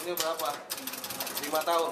Umurnya berapa? 5 tahun.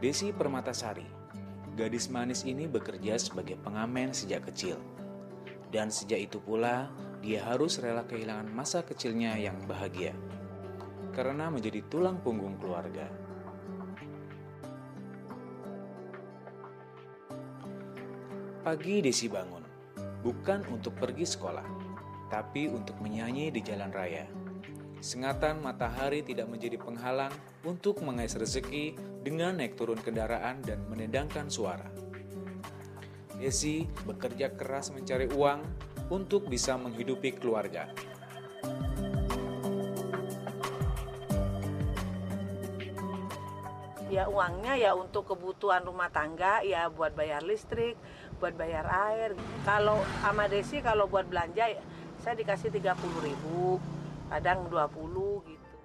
Desi Permatasari, gadis manis ini bekerja sebagai pengamen sejak kecil. Dan sejak itu pula, dia harus rela kehilangan masa kecilnya yang bahagia. Karena menjadi tulang punggung keluarga. Pagi Desi bangun, bukan untuk pergi sekolah, tapi untuk menyanyi di jalan raya. Sengatan matahari tidak menjadi penghalang untuk mengais rezeki dengan naik turun kendaraan dan menendangkan suara. Desi bekerja keras mencari uang untuk bisa menghidupi keluarga. Ya uangnya ya untuk kebutuhan rumah tangga, ya buat bayar listrik, buat bayar air. Kalau sama Desi kalau buat belanja saya dikasih 30.000. Kadang 20 gitu.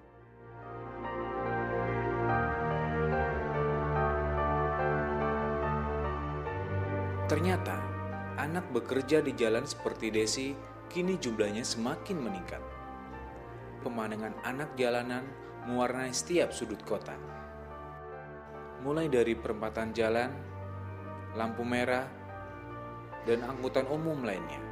Ternyata, anak bekerja di jalan seperti Desi kini jumlahnya semakin meningkat. Pemandangan anak jalanan mewarnai setiap sudut kota. Mulai dari perempatan jalan, lampu merah, dan angkutan umum lainnya.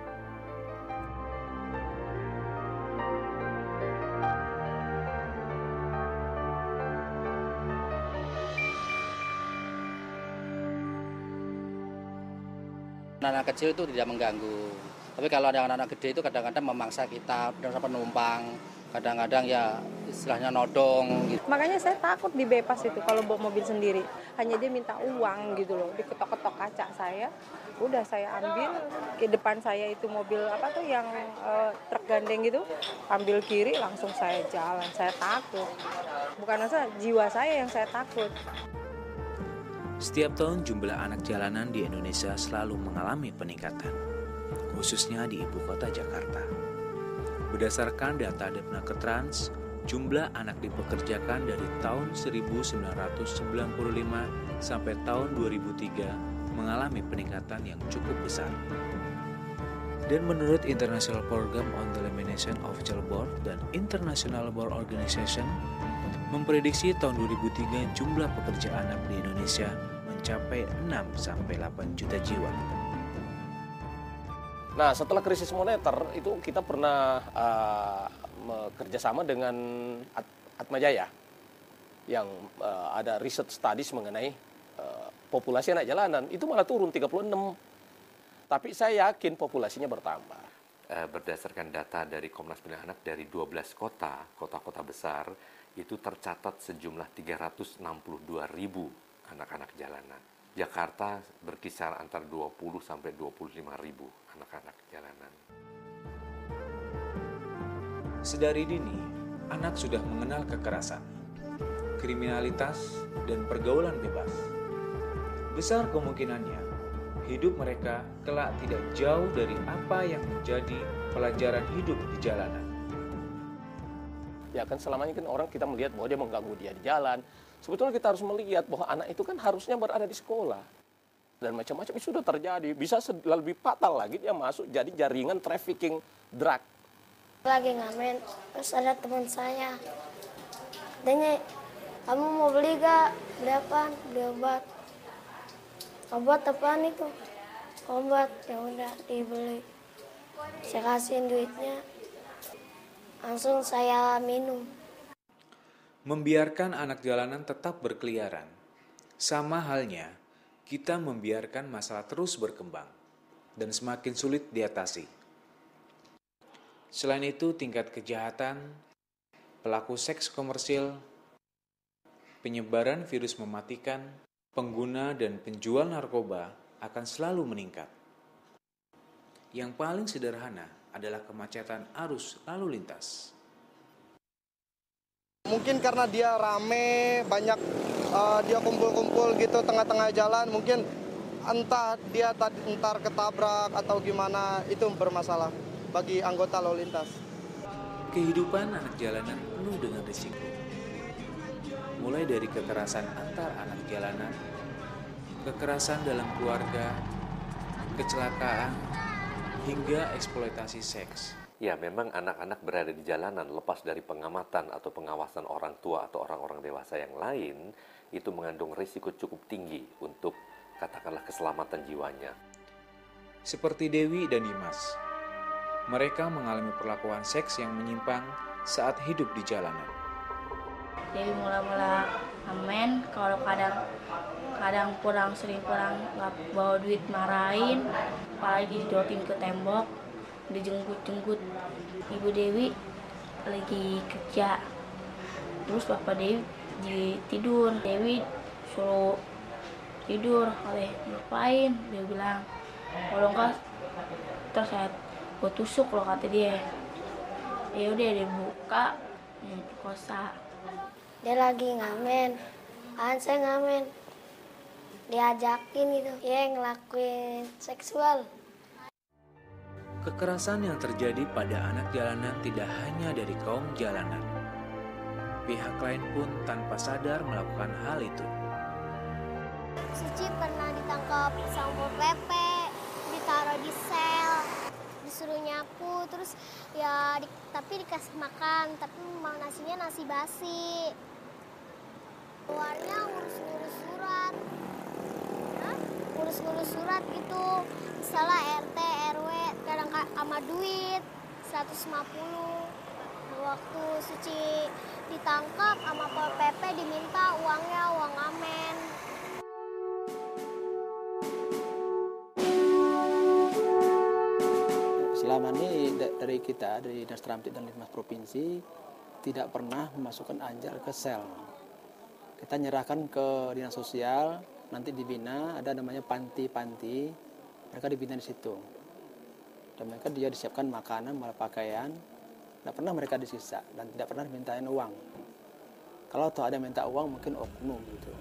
Anak-anak kecil itu tidak mengganggu. Tapi kalau ada anak-anak gede itu kadang-kadang memangsa kita, penumpang. Kadang-kadang ya istilahnya nodong gitu. Makanya saya takut di bypass itu kalau bawa mobil sendiri. Hanya dia minta uang gitu loh, diketok-ketok kaca saya. Udah saya ambil, ke depan saya itu mobil apa tuh yang truk gandeng gitu. Ambil kiri langsung saya jalan, saya takut. Bukan rasa jiwa saya yang saya takut. Setiap tahun jumlah anak jalanan di Indonesia selalu mengalami peningkatan, khususnya di ibu kota Jakarta. Berdasarkan data Depnakertrans, jumlah anak dipekerjakan dari tahun 1995 sampai tahun 2003 mengalami peningkatan yang cukup besar. Dan menurut International Program on the Elimination of Child Birth dan International Labour Organization, memprediksi tahun 2003 jumlah pekerja anak di Indonesia mencapai 6-8 juta jiwa. Nah, setelah krisis moneter itu kita pernah bekerja sama dengan Atmajaya yang ada riset studies mengenai populasi anak jalanan. Itu malah turun 36. Tapi saya yakin populasinya bertambah. Berdasarkan data dari Komnas Perlindungan Anak dari 12 kota-kota besar, itu tercatat sejumlah 362.000 anak-anak jalanan. Jakarta berkisar antara 20 sampai 25.000 anak-anak jalanan. Sedari dini, anak sudah mengenal kekerasan, kriminalitas, dan pergaulan bebas. Besar kemungkinannya, hidup mereka kelak tidak jauh dari apa yang menjadi pelajaran hidup di jalanan. Ya kan selama ini kan orang kita melihat bahwa dia mengganggu dia di jalan. Sebetulnya kita harus melihat bahwa anak itu kan harusnya berada di sekolah. Dan macam-macam itu sudah terjadi. Bisa lebih fatal lagi dia masuk jadi jaringan trafficking drug. Lagi ngamen, terus ada teman saya. Katanya Kamu mau beli gak? Beli apaan? Beli obat. Obat apaan itu? Obat. Ya udah dibeli. Saya kasihin duitnya. Langsung saya minum. Membiarkan anak jalanan tetap berkeliaran, sama halnya kita membiarkan masalah terus berkembang dan semakin sulit diatasi. Selain itu, tingkat kejahatan, pelaku seks komersil, penyebaran virus mematikan, pengguna dan penjual narkoba akan selalu meningkat. Yang paling sederhana adalah kemacetan arus lalu lintas. Mungkin karena dia rame, banyak dia kumpul-kumpul gitu tengah-tengah jalan, mungkin entah dia entar ketabrak atau gimana, itu bermasalah bagi anggota lalu lintas. Kehidupan anak jalanan penuh dengan risiko. Mulai dari kekerasan antar anak jalanan, kekerasan dalam keluarga, kecelakaan, hingga eksploitasi seks. Ya, memang anak-anak berada di jalanan lepas dari pengamatan atau pengawasan orang tua atau orang-orang dewasa yang lain, itu mengandung risiko cukup tinggi untuk katakanlah keselamatan jiwanya. Seperti Dewi dan Dimas, mereka mengalami perlakuan seks yang menyimpang saat hidup di jalanan. Dewi mula-mula ngamen, kalau kadang sering kurang nggak bawa duit marahin, apalagi dijodohin ke tembok, dijenggut-jenggut. Ibu Dewi lagi kerja, terus bapak Dewi tidur. Dewi suruh tidur, oleh ngapain? Dia bilang, kalau enggak terus gue tusuk loh, kata dia. Ya udah dibuka, kosa. Dia lagi ngamen, saya ngamen, diajakin gitu, ya ngelakuin seksual. Kekerasan yang terjadi pada anak jalanan tidak hanya dari kaum jalanan. Pihak lain pun tanpa sadar melakukan hal itu. Suci pernah ditangkap sama PP, ditaruh di sel, disuruh nyapu, terus ya tapi dikasih makan, tapi mau nasinya nasi basi. Keluarnya ngurus-ngurus surat gitu, misalnya RT, RW, kadang sama duit 150. Waktu Suci ditangkap sama Pol PP diminta uangnya, uang amen. Selama ini dari kita, dari Dinas Tertib dan Linmas Provinsi, tidak pernah memasukkan Anjar ke sel. Kita nyerahkan ke Dinas Sosial, nanti dibina, ada namanya panti-panti, mereka dibina di situ. Dan mereka dia disiapkan makanan, malah pakaian, tidak pernah mereka disisa dan tidak pernah dimintain uang. Kalau tuh ada minta uang mungkin oknum gitu.